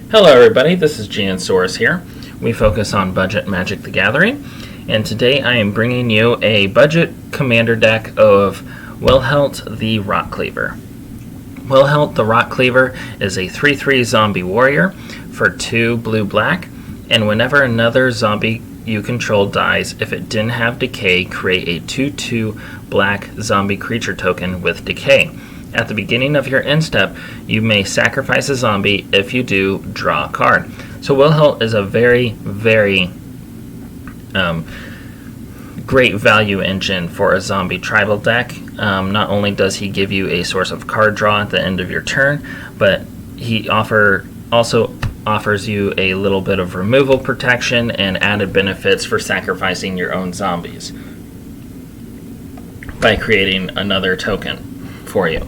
Hello everybody, this is Jansaurus here. We focus on Budget Magic the Gathering, and today I am bringing you a budget commander deck of Wilhelt the Rotcleaver. Wilhelt the Rotcleaver is a 3/3 zombie warrior for 2 blue-black, and whenever another zombie you control dies, if it didn't have decay, create a 2/2 black zombie creature token with decay. At the beginning of your end step, you may sacrifice a zombie. If you do, draw a card. So Wilheldt is a very, very great value engine for a zombie tribal deck. Not only does he give you a source of card draw at the end of your turn, but he also offers you a little bit of removal protection and added benefits for sacrificing your own zombies by creating another token for you.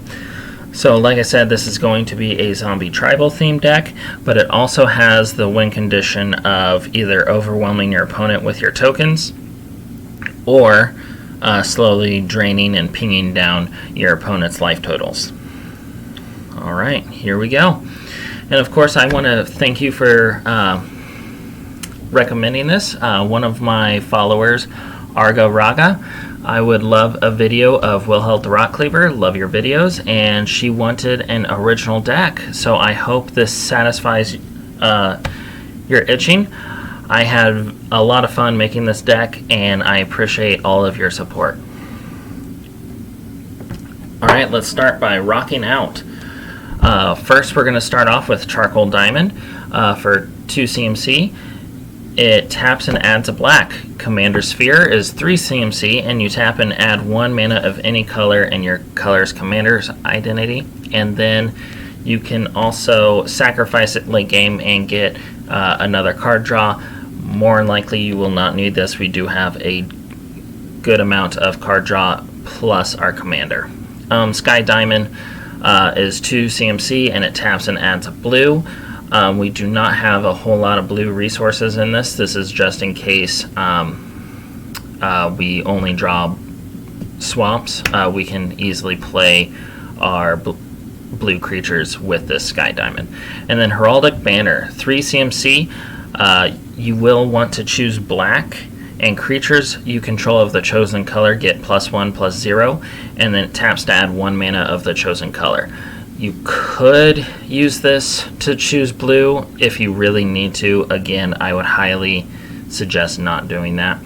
So like I said, this is going to be a zombie tribal themed deck, but it also has the win condition of either overwhelming your opponent with your tokens or slowly draining and pinging down your opponent's life totals. Alright, here we go. And of course I want to thank you for recommending this. One of my followers, Arga, I would love a video of Wilheldt the Rotcleaver, love your videos, and she wanted an original deck, so I hope this satisfies your itching. I had a lot of fun making this deck, and I appreciate all of your support. Alright, let's start by rocking out. First we're going to start off with Charcoal Diamond for 2 CMC. It taps and adds a black. Commander Sphere is 3 CMC, and you tap and add 1 mana of any color in your color's commander's identity. And then you can also sacrifice it late game and get another card draw. More than likely you will not need this. We do have a good amount of card draw plus our commander. Sky Diamond is 2 CMC, and it taps and adds a blue. We do not have a whole lot of blue resources in this. This is just in case we only draw swamps. We can easily play our blue creatures with this Sky Diamond. And then Heraldic Banner, 3 CMC. You will want to choose black, and creatures you control of the chosen color get +1/+0, and then it taps to add 1 mana of the chosen color. You could use this to choose blue if you really need to. Again, I would highly suggest not doing that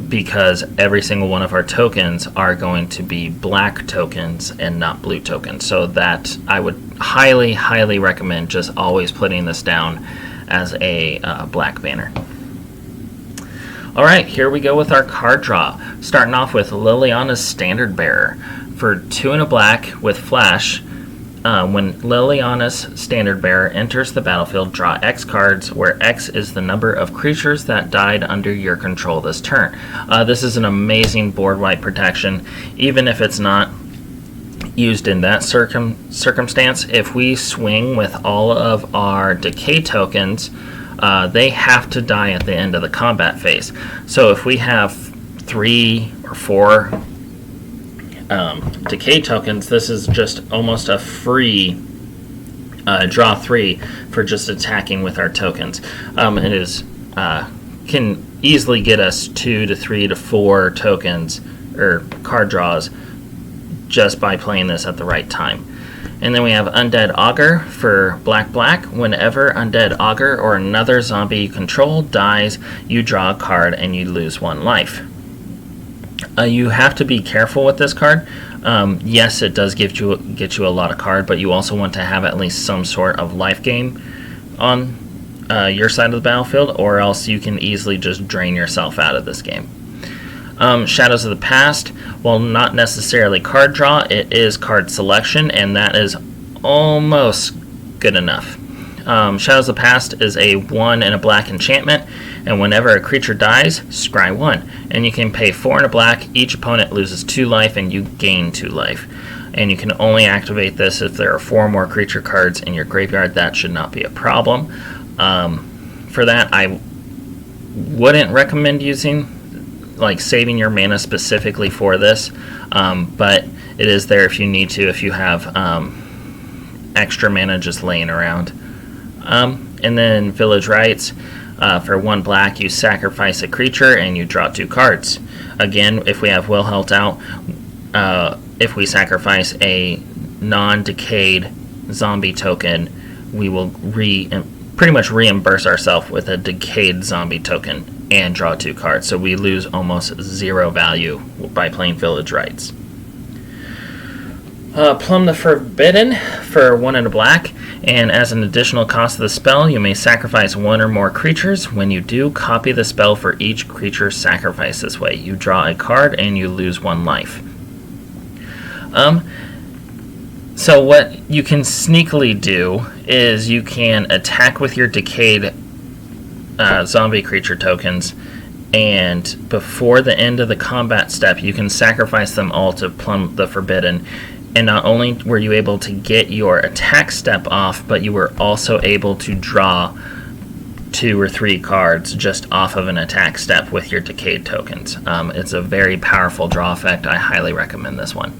because every single one of our tokens are going to be black tokens and not blue tokens. So that I would highly, highly recommend just always putting this down as a black banner. Alright, here we go with our card draw. Starting off with Liliana's Standard Bearer. For 2 and a black with flash, when Liliana's Standard Bearer enters the battlefield, draw X cards, where X is the number of creatures that died under your control this turn. This is an amazing board wipe protection, even if it's not used in that circumstance. If we swing with all of our decay tokens, they have to die at the end of the combat phase. So if we have 3 or 4 decay tokens, this is just almost a free draw 3 for just attacking with our tokens. It is can easily get us 2 to 3 to 4 tokens or card draws just by playing this at the right time. And then we have Undead Augur for black. Whenever Undead Augur or another zombie you control dies, you draw a card and you lose 1 life. You have to be careful with this card. Yes, it does get you a lot of card, but you also want to have at least some sort of life gain on your side of the battlefield, or else you can easily just drain yourself out of this game. Shadows of the Past, while not necessarily card draw, it is card selection, and that is almost good enough. Shadows of the Past is a 1 and a black enchantment, and whenever a creature dies, scry 1. And you can pay 4 and a black, each opponent loses 2 life, and you gain 2 life. And you can only activate this if there are 4 more creature cards in your graveyard. That should not be a problem. For that, I wouldn't recommend saving your mana specifically for this, but it is there if you need to, if you have extra mana just laying around. And then Village Rites. For 1 black, you sacrifice a creature and you draw 2 cards. Again, if we have Wilhelt out, if we sacrifice a non-decayed zombie token, we will pretty much reimburse ourselves with a decayed zombie token and draw 2 cards. So we lose almost 0 value by playing Village Rites. Plumb the Forbidden for 1 and a black, and as an additional cost of the spell, you may sacrifice 1 or more creatures. When you do, copy the spell for each creature sacrificed this way. You draw a card and you lose 1 life. So what you can sneakily do is you can attack with your decayed zombie creature tokens, and before the end of the combat step, you can sacrifice them all to Plumb the Forbidden. And not only were you able to get your attack step off, but you were also able to draw 2 or 3 cards just off of an attack step with your decayed tokens. It's a very powerful draw effect. I highly recommend this one.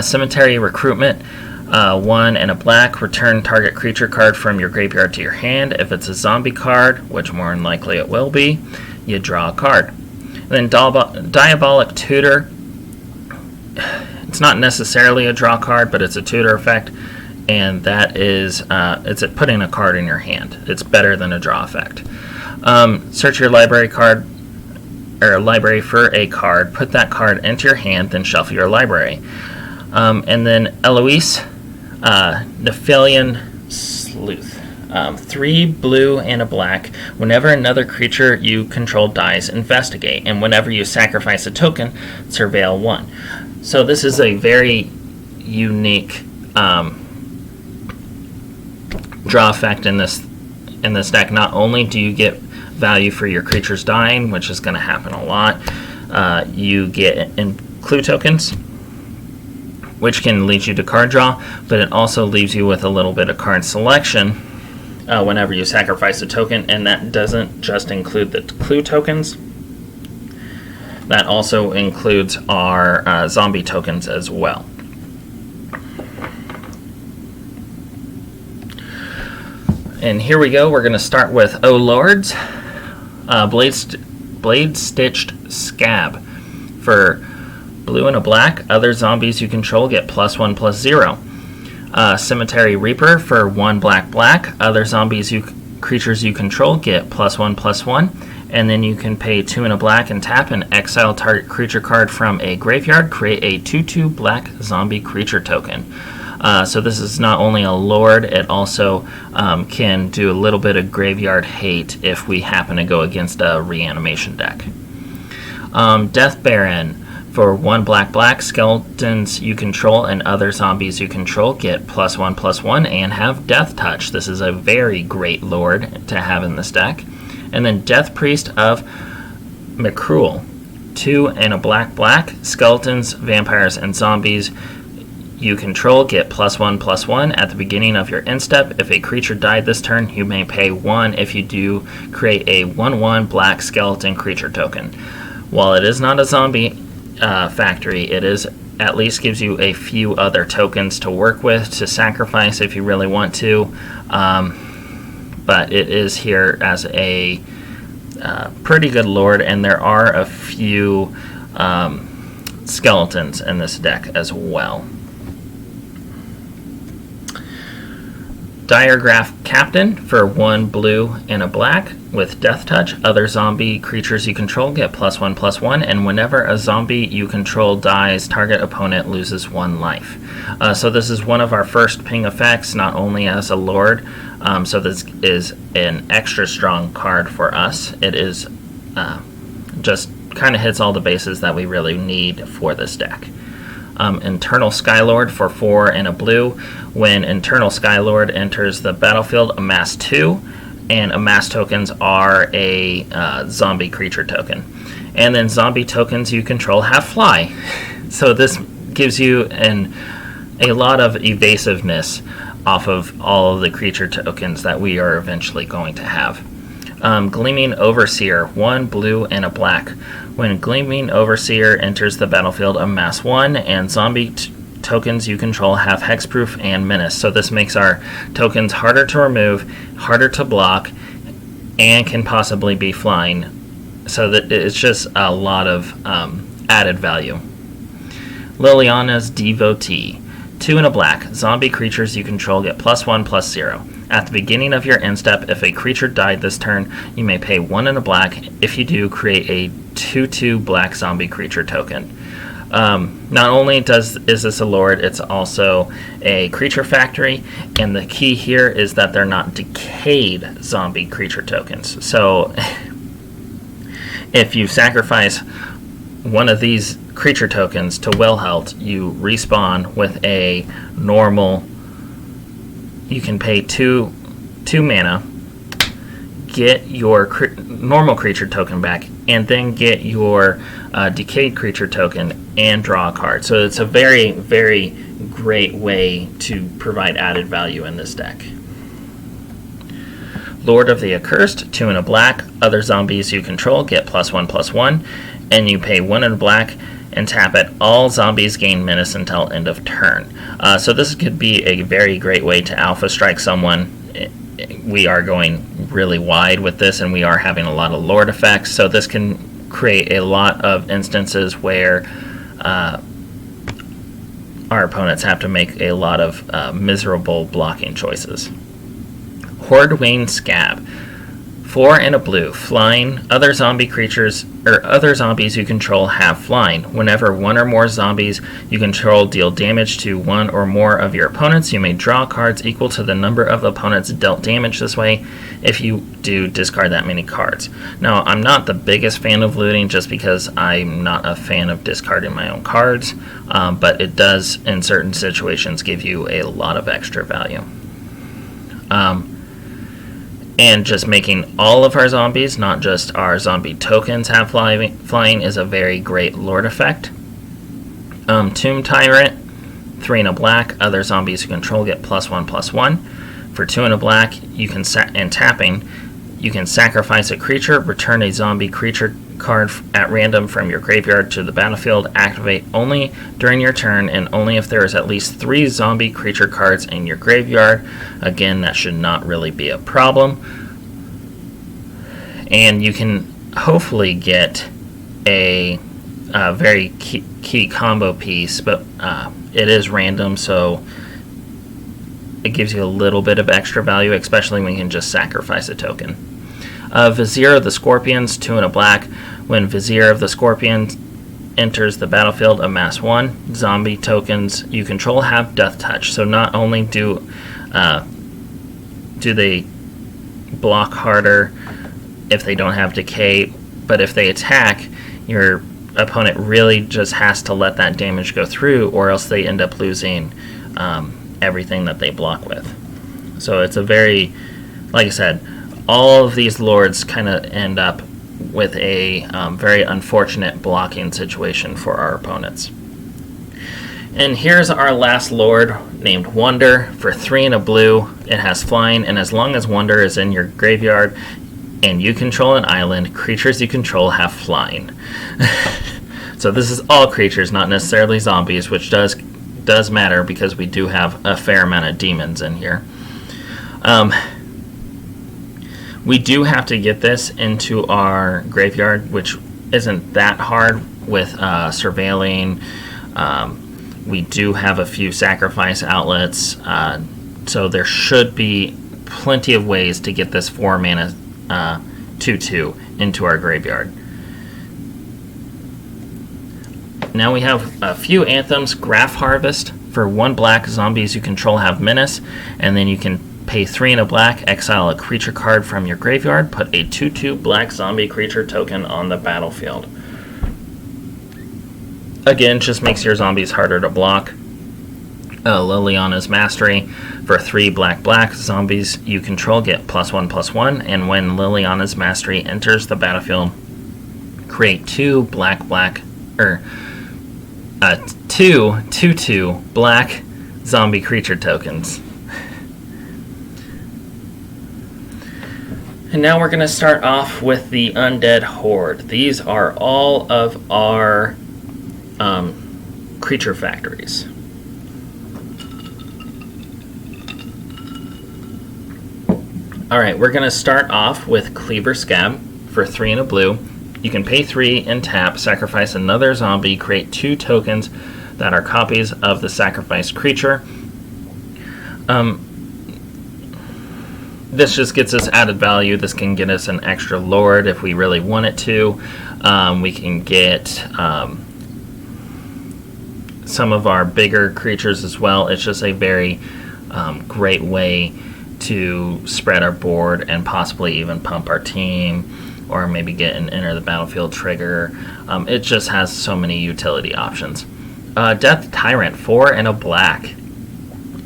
Cemetery Recruitment. 1 and a black, return target creature card from your graveyard to your hand. If it's a zombie card, which more than likely it will be, you draw a card. And then Diabolic Tutor. It's not necessarily a draw card, but it's a tutor effect, and that is it's putting a card in your hand. It's better than a draw effect. Search your library card or library for a card. Put that card into your hand, then shuffle your library. And then Eloise, Nephilian Sleuth. 3 blue and a black. Whenever another creature you control dies, investigate, and whenever you sacrifice a token, surveil 1. So this is a very unique draw effect in this deck. Not only do you get value for your creatures dying, which is going to happen a lot, you get clue tokens, which can lead you to card draw, but it also leaves you with a little bit of card selection whenever you sacrifice a token, and that doesn't just include the clue tokens. That also includes our zombie tokens as well. And here we go. We're going to start with O Lords. Blade Stitched Scab. For blue and a black, other zombies you control get +1/+0. Cemetery Reaper. For 1 black, other creatures you control get +1/+1. And then you can pay 2 and a black and tap and exile target creature card from a graveyard. Create a 2/2 black zombie creature token. So this is not only a Lord, it also can do a little bit of graveyard hate if we happen to go against a reanimation deck. Death Baron. For 1 black, skeletons you control and other zombies you control get +1/+1 and have Death Touch. This is a very great Lord to have in this deck. And then Death Priest of McCruel. 2 and a black, skeletons, vampires, and zombies you control get +1/+1 at the beginning of your end step. If a creature died this turn, you may pay 1. If you do, create a 1/1 black skeleton creature token. While it is not a zombie factory, it is at least gives you a few other tokens to work with, to sacrifice if you really want to. But it is here as a pretty good Lord, and there are a few skeletons in this deck as well. Diregraph Captain. For 1 blue and a black with Death Touch, other zombie creatures you control get +1/+1, and whenever a zombie you control dies, target opponent loses 1 life. So this is one of our first ping effects, not only as a Lord, so this is an extra strong card for us. It is just kind of hits all the bases that we really need for this deck. Internal Skylord. For 4 and a blue. When Internal Skylord enters the battlefield, amass 2, and amass tokens are a zombie creature token. And then zombie tokens you control have Fly. So this gives you a lot of evasiveness off of all of the creature tokens that we are eventually going to have. Gleaming Overseer. 1 blue and a black. When Gleaming Overseer enters the battlefield, amass 1, and zombie tokens you control have hexproof and menace. So this makes our tokens harder to remove, harder to block, and can possibly be flying. So that it's just a lot of added value. Liliana's Devotee. 2 and a black. Zombie creatures you control get +1/+0. At the beginning of your end step, if a creature died this turn, you may pay 1 and a black. If you do, create a 2/2 black zombie creature token. Not only is this a lord, it's also a creature factory, and the key here is that they're not decayed zombie creature tokens. So if you sacrifice one of these creature tokens to Wilhelt, you respawn with a normal. You can pay two mana, get your normal creature token back, and then get your decayed creature token and draw a card. So it's a very, very great way to provide added value in this deck. Lord of the Accursed, 2 and a black. Other zombies you control get +1/+1, and you pay 1 and a black and tap it. All zombies gain menace until end of turn. So this could be a very great way to alpha strike someone. We are going really wide with this, and we are having a lot of lord effects, so this can create a lot of instances where our opponents have to make a lot of miserable blocking choices. Horde Wayne Scab. 4 and a blue. Flying. Other zombie creatures or other zombies you control have flying. Whenever one or more zombies you control deal damage to one or more of your opponents, you may draw cards equal to the number of opponents dealt damage this way. If you do, discard that many cards. Now, I'm not the biggest fan of looting just because I'm not a fan of discarding my own cards, but it does, in certain situations, give you a lot of extra value. And just making all of our zombies, not just our zombie tokens, have flying is a very great lord effect. Tomb Tyrant, 3 and a black. Other zombies you control get +1/+1. For 2 and a black, you can tapping, you can sacrifice a creature, return a zombie creature card at random from your graveyard to the battlefield. Activate only during your turn and only if there is at least 3 zombie creature cards in your graveyard. Again, that should not really be a problem. And you can hopefully get a very key combo piece, but it is random, so it gives you a little bit of extra value, especially when you can just sacrifice a token. Vizier of the Scorpions, 2 and a black. When Vizier of the Scorpions enters the battlefield, amass 1. Zombie tokens you control have Death Touch. So not only do they block harder if they don't have Decay, but if they attack, your opponent really just has to let that damage go through, or else they end up losing everything that they block with. So it's a very, like I said, all of these lords kind of end up with a very unfortunate blocking situation for our opponents. And here's our last lord, named Wonder, for 3 and a blue. It has flying, and as long as Wonder is in your graveyard and you control an island, creatures you control have flying. So this is all creatures, not necessarily zombies, which does matter because we do have a fair amount of demons in here. We do have to get this into our graveyard, which isn't that hard with surveilling. We do have a few sacrifice outlets, so there should be plenty of ways to get this 4 mana 2/2 into our graveyard. Now we have a few anthems. Graph Harvest. For 1 black, zombies you control have menace, and then you can pay 3 and a black, exile a creature card from your graveyard, put a 2/2 black zombie creature token on the battlefield. Again, just makes your zombies harder to block. Liliana's Mastery. For 3 black, zombies you control get +1/+1, and when Liliana's Mastery enters the battlefield, create 2 2/2 black zombie creature tokens. And now we're going to start off with the Undead Horde. These are all of our creature factories. Alright, we're going to start off with Cleaver Scab for 3 and a blue. You can pay 3 and tap, sacrifice another zombie, create 2 tokens that are copies of the sacrificed creature. This just gets us added value. This can get us an extra Lord if we really want it to. We can get some of our bigger creatures as well. It's just a very great way to spread our board and possibly even pump our team, or maybe get an enter the battlefield trigger. It just has so many utility options. Death Tyrant, 4 and a black.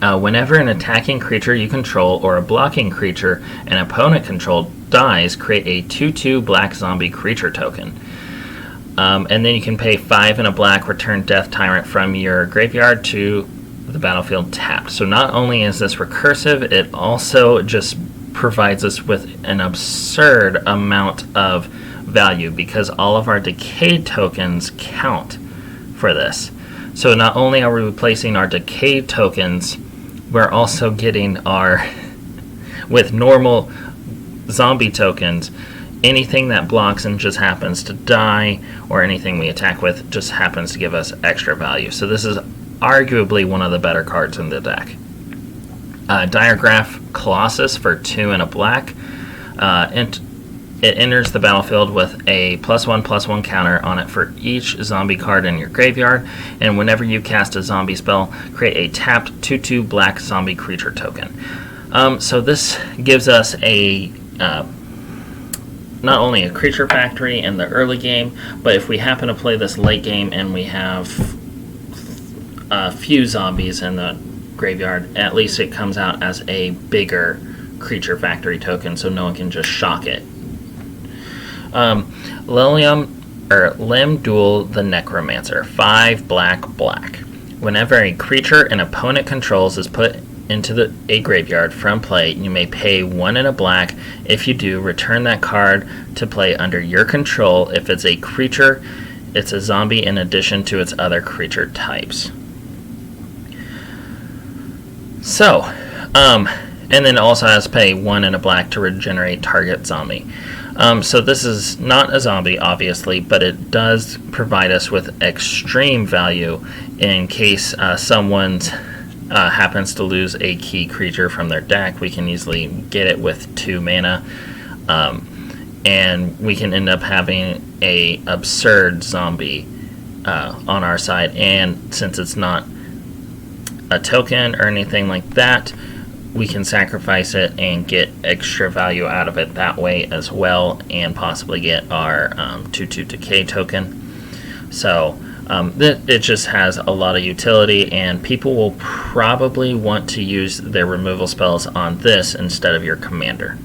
Whenever an attacking creature you control or a blocking creature an opponent controlled dies, create a 2/2 black zombie creature token. And then you can pay 5 and a black, return Death Tyrant from your graveyard to the battlefield tapped. So not only is this recursive, it also just provides us with an absurd amount of value because all of our decay tokens count for this. So not only are we replacing our decay tokens, we're also getting our, with normal zombie tokens, anything that blocks and just happens to die, or anything we attack with just happens to give us extra value. So this is arguably one of the better cards in the deck. Diregraph Colossus for 2 and a black. It enters the battlefield with a +1/+1 counter on it for each zombie card in your graveyard, and whenever you cast a zombie spell, create a tapped 2/2 black zombie creature token. So this gives us a not only a creature factory in the early game, but if we happen to play this late game and we have a few zombies in the graveyard, at least it comes out as a bigger creature factory token, so no one can just shock it. Limduel the Necromancer, 5 black. Whenever a creature an opponent controls is put into a graveyard from play, you may pay 1 and a black. If you do, return that card to play under your control. If it's a creature, it's a zombie in addition to its other creature types. So, and then it also has to pay 1 and a black to regenerate target zombie. So this is not a zombie, obviously, but it does provide us with extreme value in case someone happens to lose a key creature from their deck. We can easily get it with 2 mana, and we can end up having a absurd zombie on our side. And since it's not a token or anything like that, we can sacrifice it and get extra value out of it that way as well, and possibly get our 2/2 decay token. So it just has a lot of utility, and people will probably want to use their removal spells on this instead of your commander,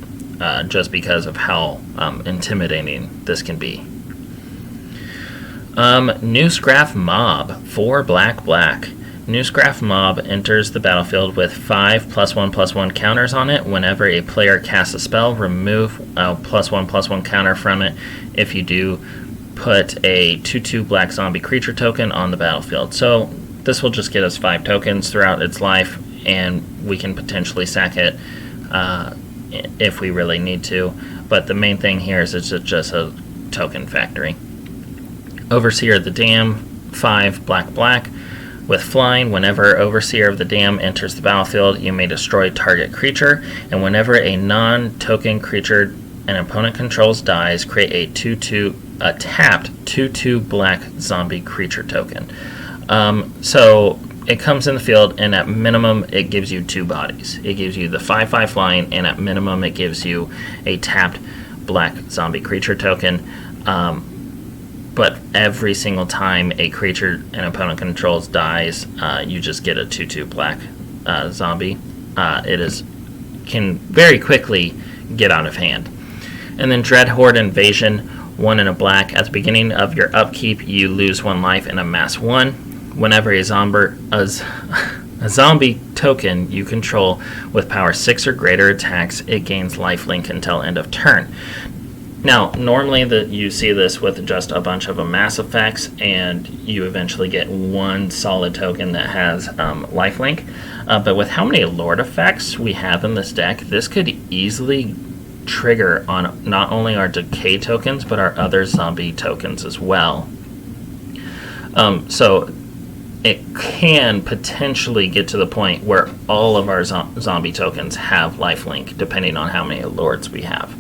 just because of how intimidating this can be. Newsgraph Mob, 4 black. Newsgraph Mob enters the battlefield with 5 +1/+1 counters on it. Whenever a player casts a spell, remove a +1/+1 counter from it. If you do, put a 2/2 black zombie creature token on the battlefield. So this will just get us 5 tokens throughout its life, and we can potentially sack it if we really need to. But the main thing here is it's just a token factory. Overseer of the Dam, 5 black. With flying, whenever Overseer of the Dam enters the battlefield, you may destroy target creature, and whenever a non-token creature an opponent controls dies, create a tapped 2/2 black zombie creature token. So it comes in the field, and at minimum it gives you 2 bodies. It gives you the 5/5 flying, and at minimum it gives you a tapped black zombie creature token. But every single time a creature an opponent controls dies, you just get a 2/2 black zombie. Can very quickly get out of hand. And then Dread Horde Invasion, 1 and a black. At the beginning of your upkeep, you lose 1 life and amass 1. Whenever a zombie token you control with power 6 or greater attacks, it gains lifelink until end of turn. Now, normally you see this with just a bunch of amass effects, and you eventually get 1 solid token that has lifelink. But with how many Lord effects we have in this deck, this could easily trigger on not only our decay tokens, but our other zombie tokens as well. So it can potentially get to the point where all of our zombie tokens have lifelink, depending on how many Lords we have.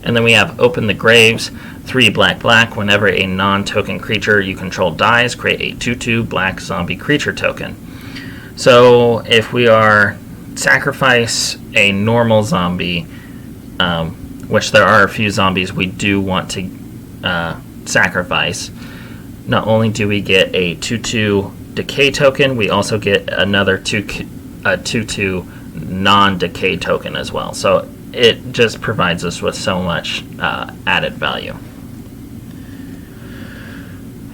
And then we have Open the Graves, 3 black. Whenever a non-token creature you control dies, create a 2/2 black zombie creature token. So if we are sacrifice a normal zombie, which there are a few zombies we do want to sacrifice, not only do we get a 2/2 decay token, we also get another 2/2 non-decay token as well. So it just provides us with so much added value.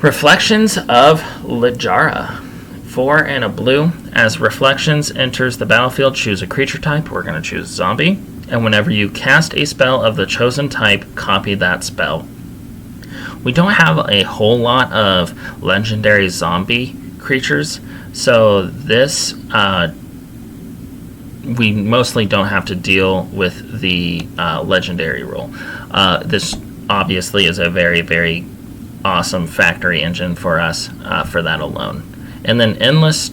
Reflections of Littjara. 4 and a blue. As Reflections enters the battlefield, choose a creature type. We're going to choose zombie. And whenever you cast a spell of the chosen type, copy that spell. We don't have a whole lot of legendary zombie creatures, so this we mostly don't have to deal with the legendary rule. This obviously is a very, very awesome factory engine for us for that alone. And then Endless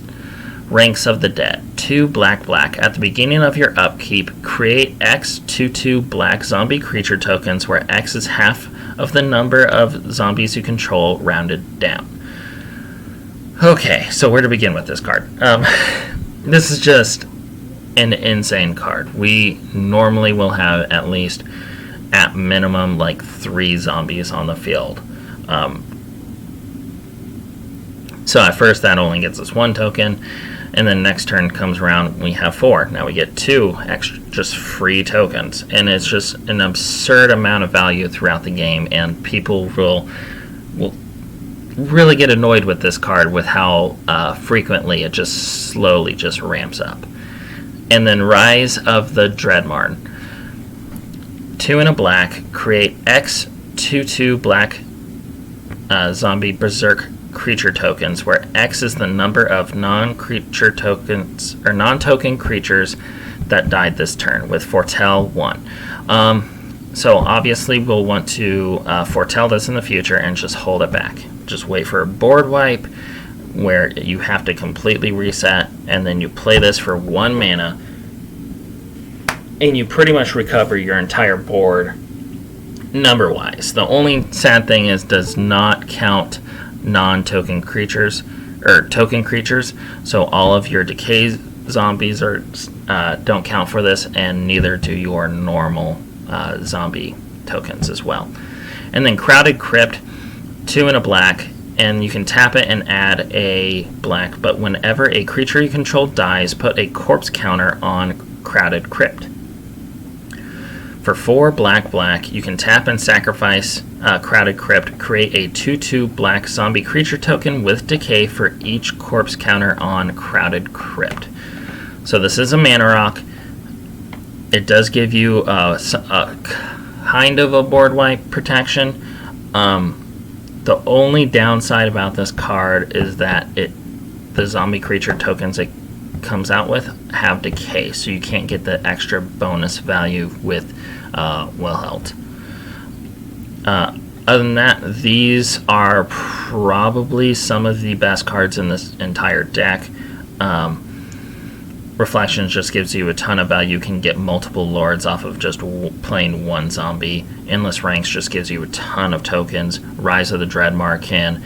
Ranks of the Dead, 2 black. At the beginning of your upkeep, create X 2/2 black zombie creature tokens, where X is half of the number of zombies you control, rounded down. Okay, so where to begin with this card? This is just an insane card. We normally will have at least, at minimum, like 3 zombies on the field. So at first that only gets us 1 token, and then next turn comes around, we have 4. Now we get 2 extra, just free tokens, and it's just an absurd amount of value throughout the game, and people will really get annoyed with this card with how frequently it just slowly just ramps up. And then Rise of the Dreadmarn, 2 and a black, create X 2/2 black zombie berserk creature tokens, where X is the number of non-creature tokens or non-token creatures that died this turn, with foretell 1. So obviously we'll want to foretell this in the future and just hold it back. Just wait for a board wipe where you have to completely reset, and then you play this for 1 mana, and you pretty much recover your entire board number-wise. The only sad thing is does not count non-token creatures or token creatures, so all of your decay zombies don't count for this, and neither do your normal zombie tokens as well. And then Crowded Crypt, 2 and a black, and you can tap it and add a black, but whenever a creature you control dies, put a corpse counter on Crowded Crypt. For 4 black, you can tap and sacrifice Crowded Crypt, create a 2/2 black zombie creature token with decay for each corpse counter on Crowded Crypt. So this is a mana rock. It does give you a kind of a board wipe protection. The only downside about this card is that the zombie creature tokens it comes out with have decay, so you can't get the extra bonus value with Wilhelt. Other than that, these are probably some of the best cards in this entire deck. Reflections just gives you a ton of value. You can get multiple lords off of just playing 1 zombie. Endless Ranks just gives you a ton of tokens. Rise of the Dreadmarn can,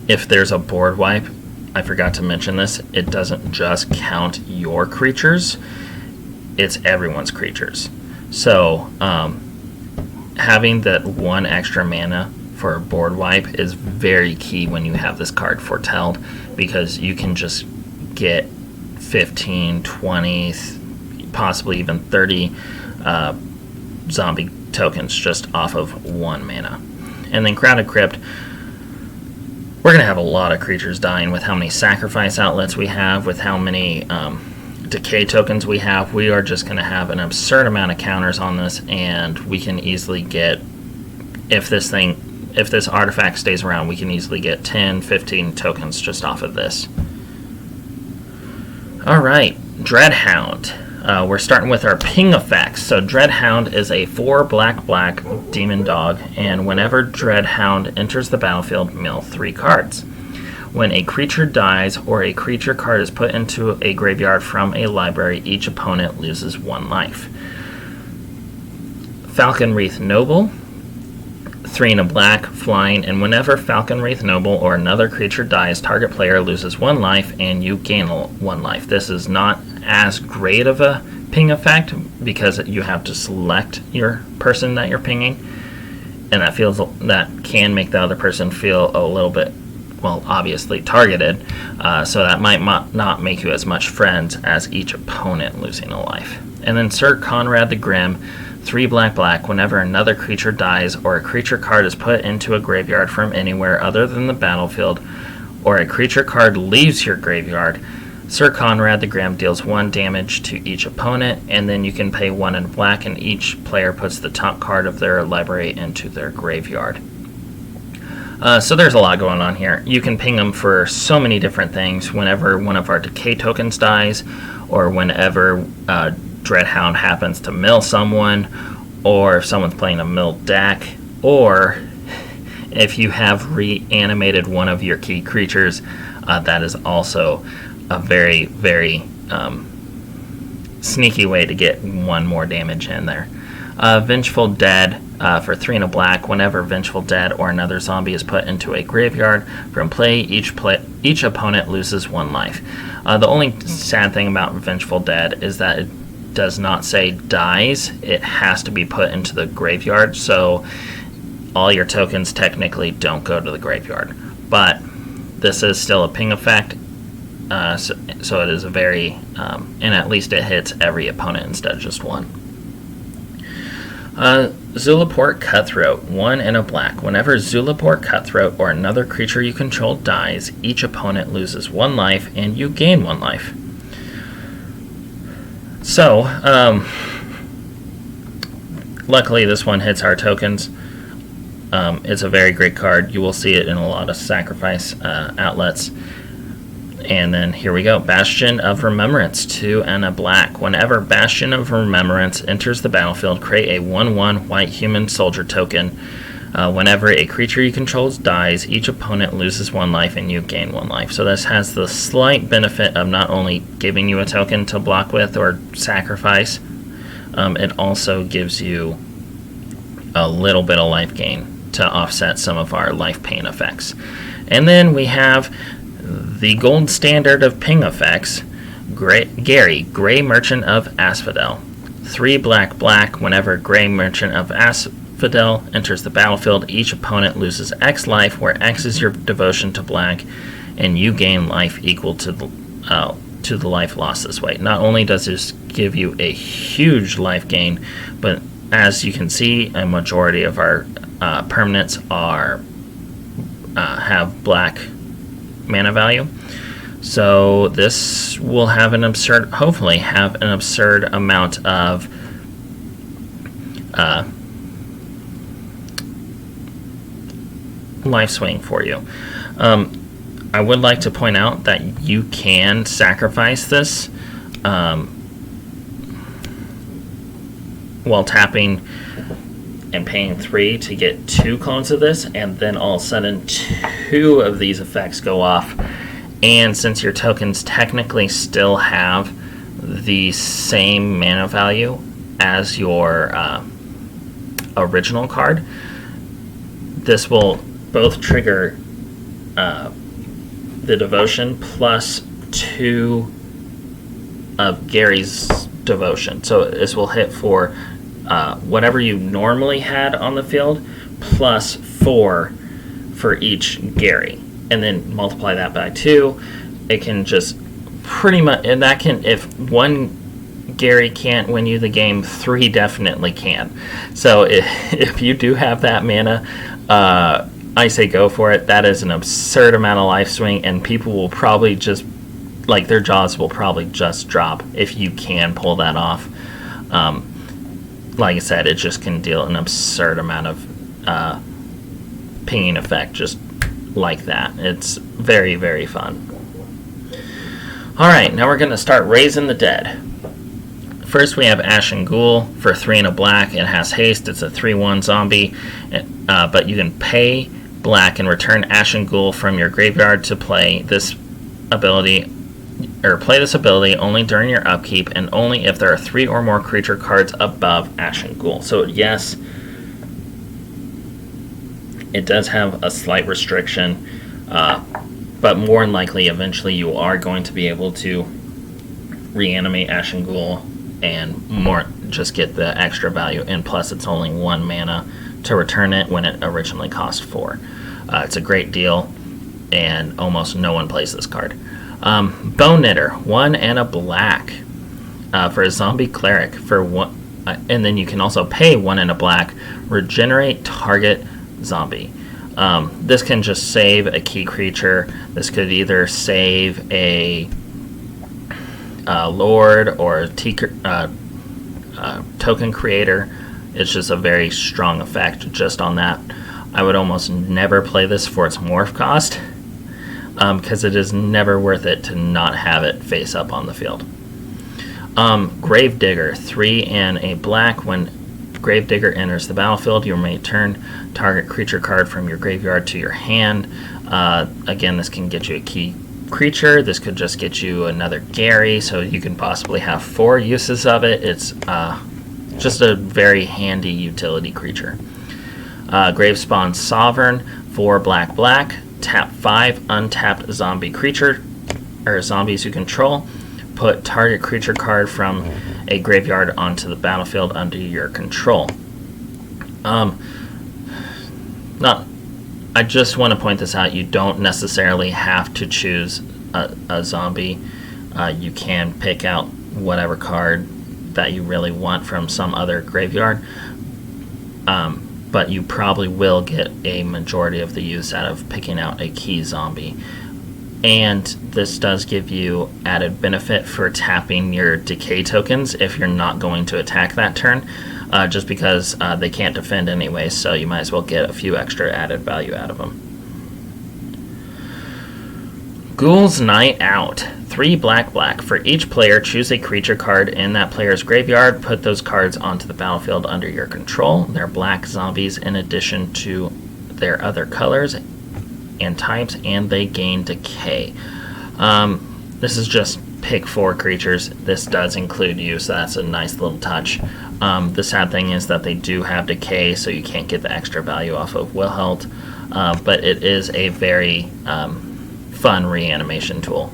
if there's a board wipe, I forgot to mention this, it doesn't just count your creatures, it's everyone's creatures. So having that 1 extra mana for a board wipe is very key when you have this card Foretelled, because you can just get 15, 20, possibly even 30 zombie tokens just off of 1 mana. And then Crowded Crypt, we're going to have a lot of creatures dying with how many sacrifice outlets we have, with how many decay tokens we have. We are just going to have an absurd amount of counters on this, and we can easily get, if this artifact stays around, we can easily get 10, 15 tokens just off of this. Alright, Dreadhound. We're starting with our ping effects. So Dreadhound is a 4 black demon dog, and whenever Dreadhound enters the battlefield, mill 3 cards. When a creature dies or a creature card is put into a graveyard from a library, each opponent loses 1 life. Falconwreath Noble, 3 and a black, flying, and whenever Falconwreath Noble or another creature dies, target player loses 1 life and you gain 1 life. This is not as great of a ping effect because you have to select your person that you're pinging, and that can make the other person feel a little bit, well, obviously targeted, so that might not make you as much friends as each opponent losing a life. And then Sir Conrad the Grim, 3 black, whenever another creature dies or a creature card is put into a graveyard from anywhere other than the battlefield, or a creature card leaves your graveyard, Sir Conrad the Grim deals 1 damage to each opponent, and then you can pay 1 in black, and each player puts the top card of their library into their graveyard. So there's a lot going on here. You can ping them for so many different things. Whenever one of our decay tokens dies, or whenever Dreadhound happens to mill someone, or if someone's playing a mill deck, or if you have reanimated one of your key creatures, that is also a very, very sneaky way to get 1 more damage in there. Vengeful Dead, for 3 and a black, whenever Vengeful Dead or another zombie is put into a graveyard from play, each opponent loses 1 life. The only sad thing about Vengeful Dead is that it does not say dies. It has to be put into the graveyard, so all your tokens technically don't go to the graveyard. But this is still a ping effect, so it is a very, and at least it hits every opponent instead of just 1. Zulaport Cutthroat, 1 and a black. Whenever Zulaport Cutthroat or another creature you control dies, each opponent loses 1 life and you gain 1 life. So, luckily this one hits our tokens. It's a very great card. You will see it in a lot of sacrifice outlets. And then here we go. Bastion of Remembrance, 2 and a black. Whenever Bastion of Remembrance enters the battlefield, create a 1/1 white human soldier token. Whenever a creature you control dies, each opponent loses 1 life and you gain 1 life. So this has the slight benefit of not only giving you a token to block with or sacrifice, it also gives you a little bit of life gain to offset some of our life pain effects. And then we have the gold standard of ping effects, Gary, Grey Merchant of Asphodel. 3 black, whenever Grey Merchant of Asphodel enters the battlefield, each opponent loses X life, where X is your devotion to black, and you gain life equal to the life lost this way. Not only does this give you a huge life gain, but as you can see, a majority of our permanents have black mana value. So this will have hopefully have an absurd amount of life swing for you. I would like to point out that you can sacrifice this while tapping and paying 3 to get 2 clones of this, and then all of a sudden 2 of these effects go off. And since your tokens technically still have the same mana value as your original card, this will both trigger the devotion plus 2 of Gary's devotion. So this will hit for whatever you normally had on the field plus 4 for each Gary, and then multiply that by 2. It can just pretty much, and that can, if 1 Gary can't win you the game, 3 definitely can. So if you do have that mana, I say go for it. That is an absurd amount of life swing, and people will probably just, like, their jaws will probably just drop if you can pull that off. Like I said, it just can deal an absurd amount of pinging effect just like that. It's very, very fun. Alright, now we're going to start raising the dead. First we have Ashen Ghoul for 3 and a black. It has haste. It's a 3/1 zombie. But you can pay black and return Ashen Ghoul from your graveyard to play this ability, or play this ability only during your upkeep and only if there are 3 or more creature cards above Ashen Ghoul. So yes, it does have a slight restriction, but more than likely eventually you are going to be able to reanimate Ashen Ghoul and more just get the extra value, and plus it's only 1 mana to return it when it originally cost 4. It's a great deal, and almost no one plays this card. Bone Knitter, 1 and a black for a zombie cleric for 1, and then you can also pay 1 and a black, regenerate target zombie. This can just save a key creature. This could either save a Lord or a token creator. It's just a very strong effect just on that. I would almost never play this for its morph cost, because it is never worth it to not have it face up on the field. Gravedigger, 3 and a black. When Gravedigger enters the battlefield, you may turn target creature card from your graveyard to your hand. Again, this can get you a key creature. This could just get you another Gary, so you can possibly have 4 uses of it. It's just a very handy utility creature. Gravespawn Sovereign, 4 black, tap 5 untapped zombie creature, or zombies you control. Put target creature card from a graveyard onto the battlefield under your control. I just want to point this out. You don't necessarily have to choose a zombie. You can pick out whatever card that you really want from some other graveyard. But you probably will get a majority of the use out of picking out a key zombie. And this does give you added benefit for tapping your decay tokens if you're not going to attack that turn, just because they can't defend anyway, so you might as well get a few extra added value out of them. Ghoul's Night Out, 3 black. For each player, choose a creature card in that player's graveyard. Put those cards onto the battlefield under your control. They're black zombies in addition to their other colors and types, and they gain decay. This is just pick 4 creatures. This does include you, so that's a nice little touch. The sad thing is that they do have decay, so you can't get the extra value off of Wilhelt, but it is a very fun reanimation tool.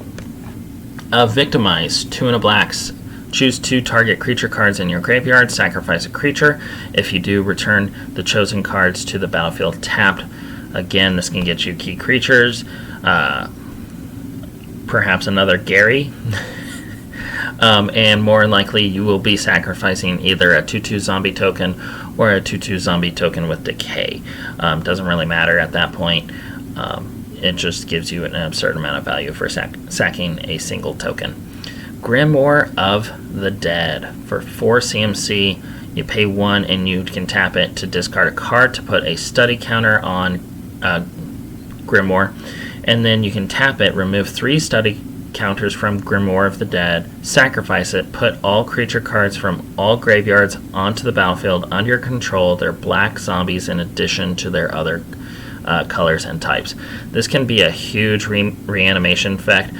Victimize, 2 and a blacks. Choose 2 target creature cards in your graveyard, sacrifice a creature. If you do, return the chosen cards to the battlefield tapped. Again, this can get you key creatures, perhaps another Gary, and more than likely you will be sacrificing either a 2/2 zombie token or a 2/2 zombie token with decay. Doesn't really matter at that point. It just gives you an absurd amount of value for sacking a single token. Grimoire of the Dead, for 4 CMC. You pay 1 and you can tap it to discard a card to put a study counter on Grimoire, and then you can tap it, remove 3 study counters from Grimoire of the Dead, sacrifice it, put all creature cards from all graveyards onto the battlefield under your control. They're black zombies in addition to their other colors and types. This can be a huge reanimation effect.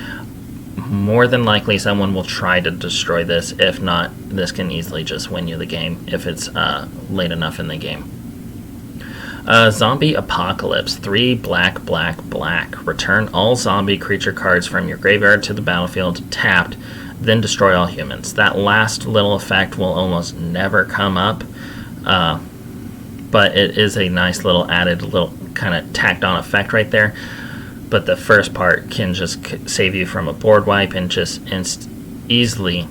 More than likely someone will try to destroy this. If not, this can easily just win you the game if it's late enough in the game. Zombie Apocalypse, 3 black. Return all zombie creature cards from your graveyard to the battlefield tapped, then destroy all humans. That last little effect will almost never come up, but it is a nice little added little kind of tacked on effect right there. But the first part can just save you from a board wipe and just easily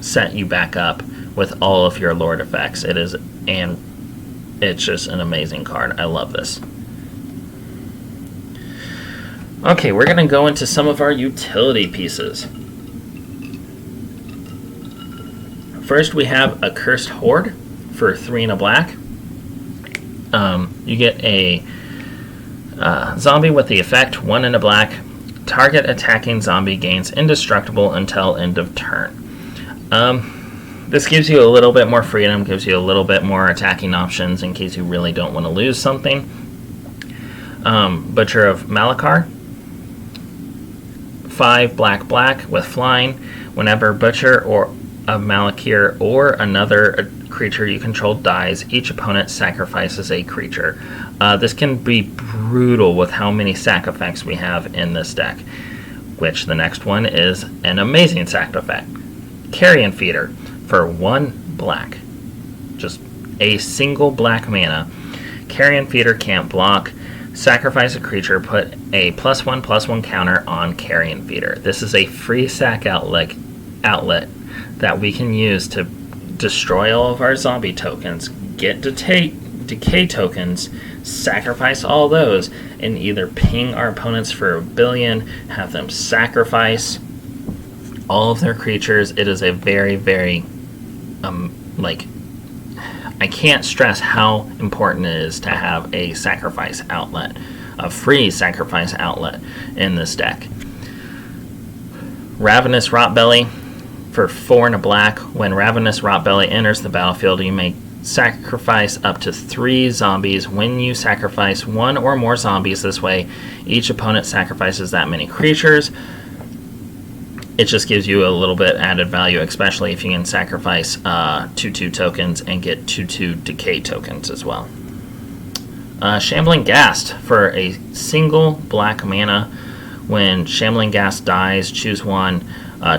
set you back up with all of your Lord effects. It's just an amazing card. I love this. Okay, we're going to go into some of our utility pieces. First, we have a Cursed Horde for 3 and a black. You get a zombie with the effect 1 and a black. Target attacking zombie gains indestructible until end of turn. This gives you a little bit more freedom, gives you a little bit more attacking options in case you really don't want to lose something. Butcher of Malachar. 5 black with flying. Whenever Butcher or of Malachir or another creature you control dies, each opponent sacrifices a creature. This can be brutal with how many sack effects we have in this deck, which the next one is an amazing sack effect. Carrion Feeder for 1 black. Just a single black mana. Carrion Feeder can't block. Sacrifice a creature, put a +1/+1 counter on Carrion Feeder. This is a free sack outlet that we can use to destroy all of our zombie tokens, get decay tokens, sacrifice all those, and either ping our opponents for a billion, have them sacrifice all of their creatures. It is a very, very, I can't stress how important it is to have a sacrifice outlet, a free sacrifice outlet in this deck. Ravenous Rotbelly for 4 and a black. When Ravenous Rotbelly enters the battlefield, you may sacrifice up to 3 zombies. When you sacrifice 1 or more zombies this way, each opponent sacrifices that many creatures. It just gives you a little bit added value, especially if you can sacrifice 2/2 tokens and get 2/2 decay tokens as well. Shambling Ghast for a single black mana. When Shambling Ghast dies, choose 1.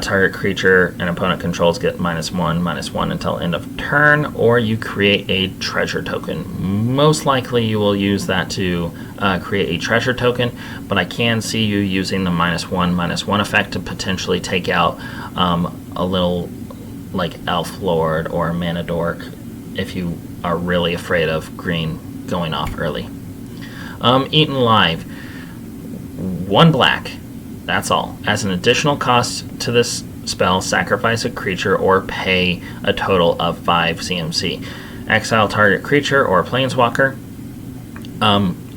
Target creature an opponent controls get -1/-1 until end of turn, or you create a treasure token. Most likely you will use that to create a treasure token, but I can see you using the -1/-1 effect to potentially take out a little like Elf Lord or Mana Dork if you are really afraid of green going off early. Eaten Live. 1 black. That's all. As an additional cost to this spell, sacrifice a creature or pay a total of 5 CMC. Exile target creature or planeswalker.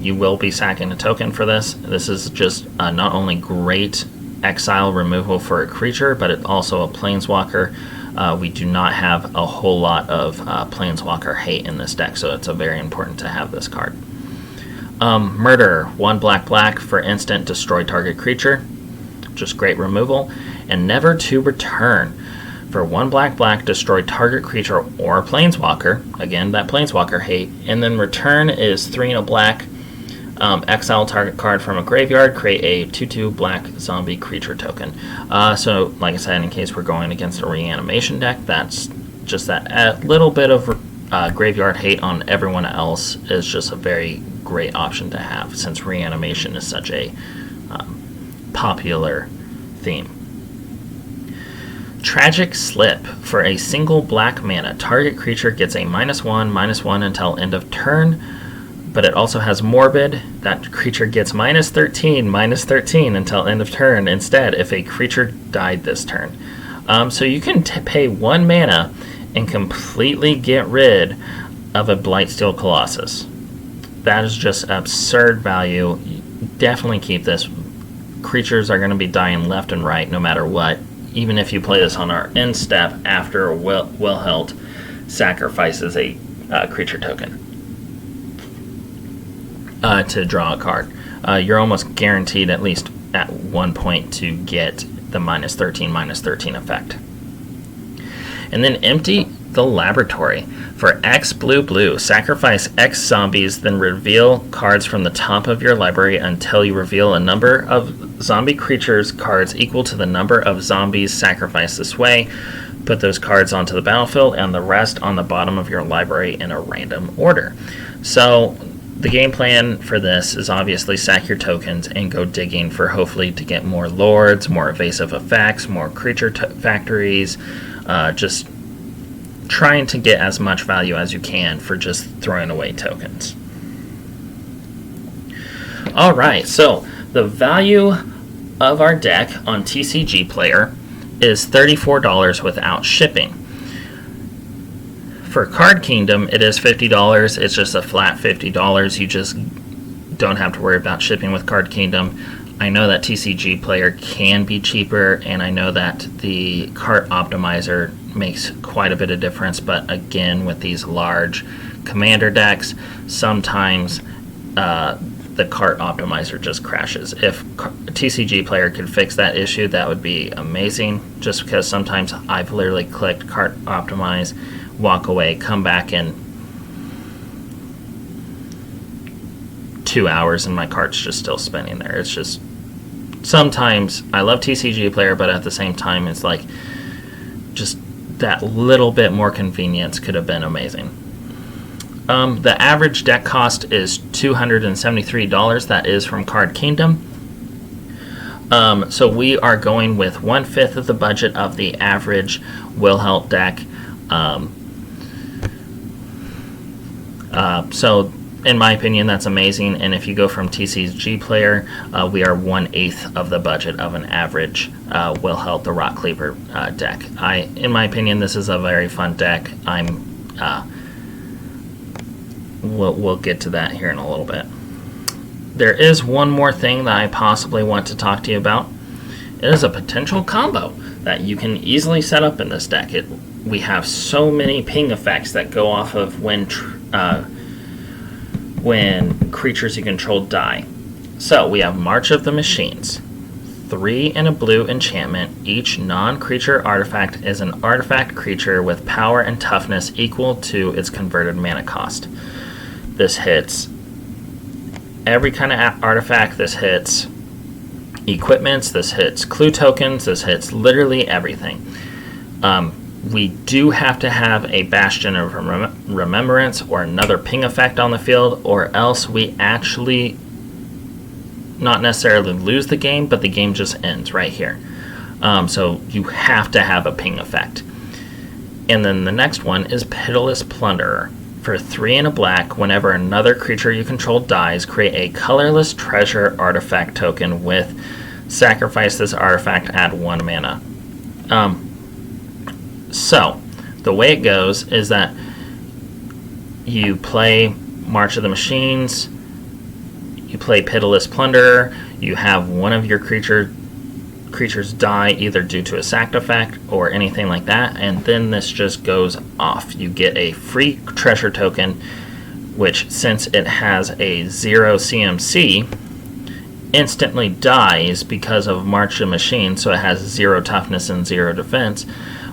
You will be sacking a token for this. This is just not only great exile removal for a creature, but it's also a planeswalker. We do not have a whole lot of planeswalker hate in this deck, so it's very important to have this card. Murder. 1 black for instant destroy target creature. Just great removal. And Never to Return. For 1 black destroy target creature or planeswalker. Again, that planeswalker hate. And then return is 3 and a black. Exile target card from a graveyard. Create a 2/2 black zombie creature token. So, like I said, in case we're going against a reanimation deck, that's just that little bit of graveyard hate on everyone else is just a very great option to have, since reanimation is such a popular theme. Tragic Slip. For a single black mana, target creature gets a -1/-1 until end of turn, but it also has Morbid. That creature gets -13/-13 until end of turn instead if a creature died this turn. So you can pay 1 mana and completely get rid of a Blightsteel Colossus. That is just absurd value. Definitely keep this. Creatures are going to be dying left and right no matter what, even if you play this on our end step after Wilhelt sacrifices a creature token to draw a card. You're almost guaranteed at least at one point to get the -13/-13 effect. And then Empty the Laboratory. For X blue, sacrifice X zombies, then reveal cards from the top of your library until you reveal a number of zombie creatures cards equal to the number of zombies sacrificed this way. Put those cards onto the battlefield and the rest on the bottom of your library in a random order. So the game plan for this is obviously sack your tokens and go digging for hopefully to get more lords, more evasive effects, more creature factories, just trying to get as much value as you can for just throwing away tokens. Alright, so the value of our deck on TCG Player is $34 without shipping. For Card Kingdom, it is $50. It's just a flat $50. You just don't have to worry about shipping with Card Kingdom. I know that TCG Player can be cheaper, and I know that the cart optimizer makes quite a bit of difference, but again, with these large commander decks, sometimes the cart optimizer just crashes. If TCG Player could fix that issue, that would be amazing, just because sometimes I've literally clicked cart optimize, walk away, come back in 2 hours and my cart's just still spinning there. It's just, sometimes I love TCG Player, but at the same time it's like just that little bit more convenience could have been amazing. The average deck cost is $273. That is from Card Kingdom. So we are going with 1/5 of the budget of the average Wilheldt deck. So in my opinion, that's amazing. And if you go from TCG Player, we are 1/8 of the budget of an average Wilheldt, the Rotcleaver deck. In my opinion, this is a very fun deck. We'll get to that here in a little bit. There is one more thing that I possibly want to talk to you about. It is a potential combo that you can easily set up in this deck. We have so many ping effects that go off of when creatures you control die. So we have March of the Machines. 3 and a blue enchantment. Each non-creature artifact is an artifact creature with power and toughness equal to its converted mana cost. This hits every kind of artifact. This hits equipments. This hits clue tokens. This hits literally everything. We do have to have a Bastion of Remembrance or another ping effect on the field, or else we actually not necessarily lose the game, but the game just ends right here. So you have to have a ping effect. And then the next one is Pitiless Plunderer. For 3 and a black, whenever another creature you control dies, create a colorless treasure artifact token with sacrifice this artifact, add 1 mana. So the way it goes is that you play March of the Machines, you play Pitiless Plunderer, you have one of your creatures die either due to a sacked effect or anything like that, and then this just goes off. You get a free treasure token, which, since it has a 0 CMC, instantly dies because of March of Machines, so it has 0 toughness and 0 defense,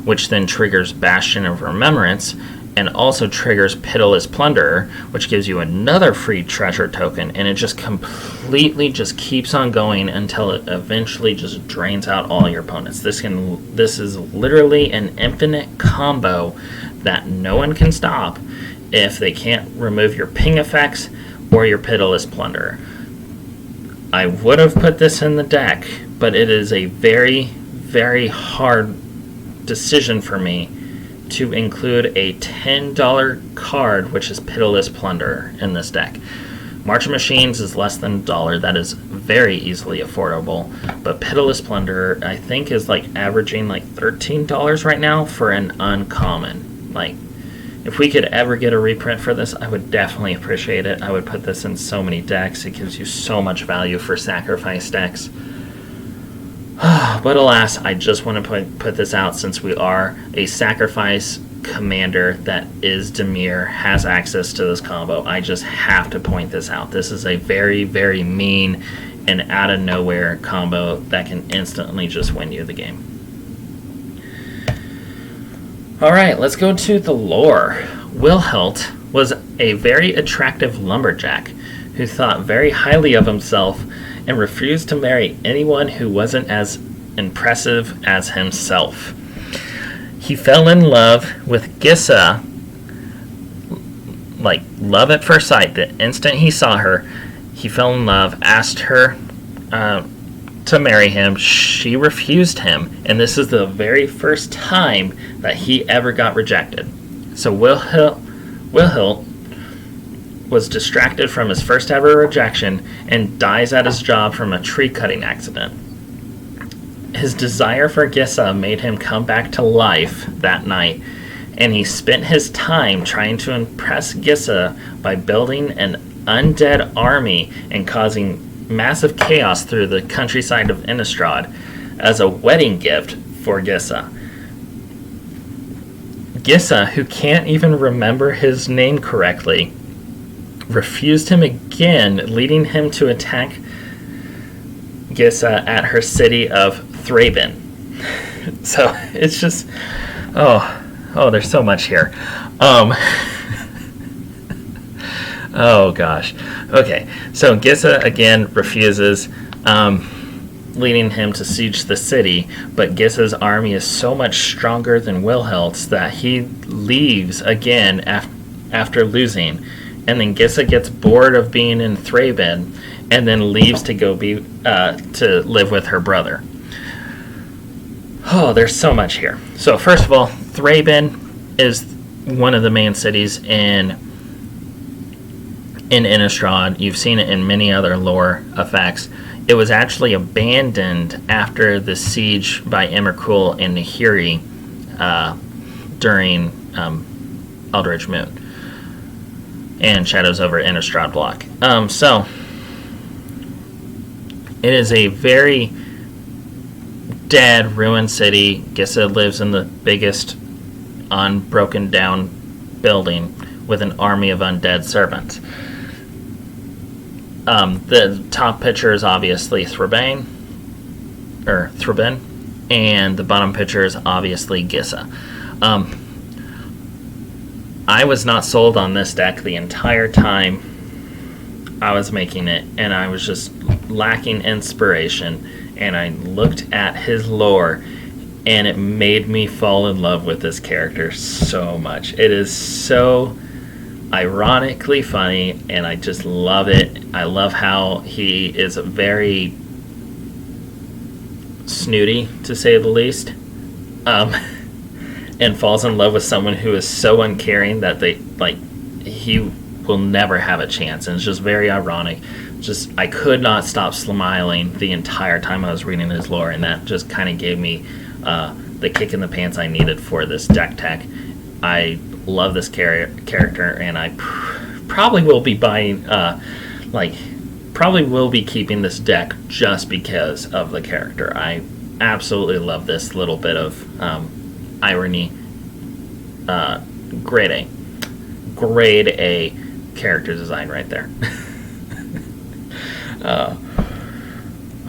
which then triggers Bastion of Remembrance, and also triggers Pitiless Plunderer, which gives you another free treasure token, and it just completely just keeps on going until it eventually just drains out all your opponents. This is literally an infinite combo that no one can stop if they can't remove your ping effects or your Pitiless Plunderer. I would have put this in the deck, but it is a very, very hard decision for me to include a $10 card, which is Pitiless Plunderer, in this deck. March of Machines is less than $1. That is very easily affordable. But Pitiless Plunderer, I think, is like averaging like $13 right now for an uncommon. Like, if we could ever get a reprint for this, I would definitely appreciate it. I would put this in so many decks. It gives you so much value for sacrifice decks. But alas, I just want to put this out, since we are a sacrifice commander that is Dimir, has access to this combo. I just have to point this out. This is a very, very mean and out of nowhere combo that can instantly just win you the game. Alright, let's go to the lore. Wilheldt was a very attractive lumberjack who thought very highly of himself and refused to marry anyone who wasn't as impressive as himself. He fell in love with Gissa, like love at first sight. The instant he saw her, he fell in love, asked her to marry him. She refused him, and this is the very first time that he ever got rejected. So Wilheldt was distracted from his first ever rejection and dies at his job from a tree cutting accident. His desire for Gissa made him come back to life that night, and he spent his time trying to impress Gissa by building an undead army and causing massive chaos through the countryside of Innistrad as a wedding gift for Gisa. Gisa, who can't even remember his name correctly, refused him again, leading him to attack Gisa at her city of Thraben. So it's just, oh, there's so much here. Oh gosh. Okay, so Gisa again refuses, leading him to siege the city, but Gisa's army is so much stronger than Wilheldt's that he leaves again after losing, and then Gisa gets bored of being in Thraben and then leaves to go to live with her brother. Oh, there's so much here. So first of all, Thraben is one of the main cities in Innistrad. You've seen it in many other lore effects. It was actually abandoned after the siege by Emrakul and Nahiri during Eldritch Moon and Shadows over Innistrad block. So it is a very dead, ruined city. Gisa lives in the biggest unbroken down building with an army of undead servants. The top picture is obviously Thraben, and the bottom picture is obviously Gisa. I was not sold on this deck the entire time I was making it, and I was just lacking inspiration, and I looked at his lore, and it made me fall in love with this character so much. It is so ironically funny, and I just love it. I love how he is very snooty, to say the least, and falls in love with someone who is so uncaring that he will never have a chance. And it's just very ironic. Just, I could not stop smiling the entire time I was reading his lore, and that just kind of gave me the kick in the pants I needed for this deck tech. I love this character, and I probably will be buying, probably will be keeping this deck just because of the character. I absolutely love this little bit of irony. Grade A character design right there.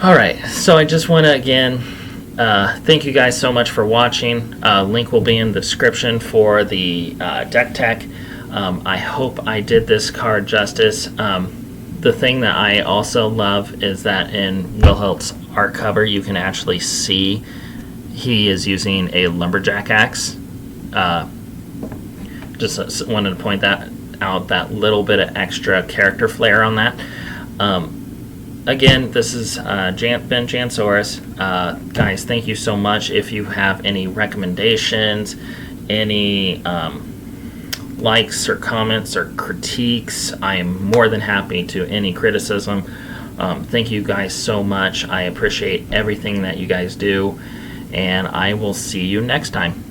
Alright, so I just want to again thank you guys so much for watching. Link will be in the description for the deck tech. I hope I did this card justice. The thing that I also love is that in Wilheldt's art cover you can actually see he is using a lumberjack axe. Just wanted to point that out, that little bit of extra character flair on that. Again, this is Ben Jansaurus. Guys, thank you so much. If you have any recommendations, any likes or comments or critiques, I am more than happy to any criticism. Thank you guys so much. I appreciate everything that you guys do, and I will see you next time.